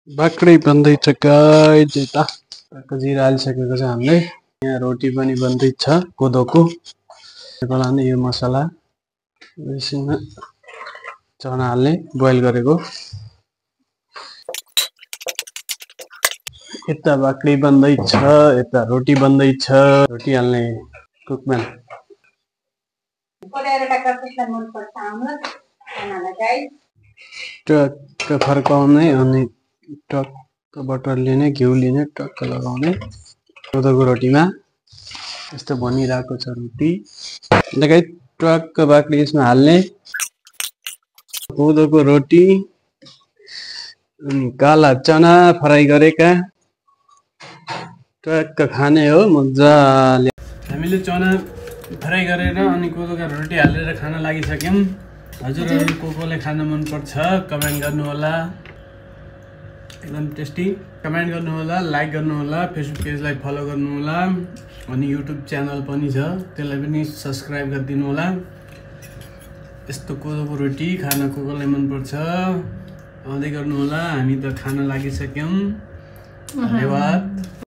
बाक्रै बन्दैछ guys यता टक्क जिरा हालिसकेको छ हामीले यहाँ रोटी पनि बन्दैछ कोदोको त्यसलाई यो मसला यसैमा चना हाल्ने बोइल गरेको यता बाक्रै बन्दैछ यता रोटी बन्दैछ रोटी हाल्ने कुकम्यान टक्क फर्काउने अनि टक्क बटर लिने घिउ लिने टक्क लगाउने कोदोको रोटीमा यस्तो बनिरहेको छ रोटी देखै टक्क बाक्री यसमा हाल्ने कोदोको रोटी अनि काला चना फ्राई गरेका टक्क खाने हो मजाले हामीले चना फ्राई गरेर अनि कोदोको रोटी हालेर खान लागिसक्यौं हजुरहरु कोले खान मन पर्छ कमेन्ट गर्नु होला एकदम टेस्टी कमेन्ट गर्नु होला लाइक गर्नु होला फेसबुक पेजलाई फलो गर्नु होला अनि युट्युब च्यानल पनि छ त्यसलाई पनि सब्स्क्राइब गरिदिनु होला यस्तो कोदोको रोटी खान कोले मन पर्छ आउँदै गर्नु होला हामी त खान लागिसक्यौं धन्यवाद।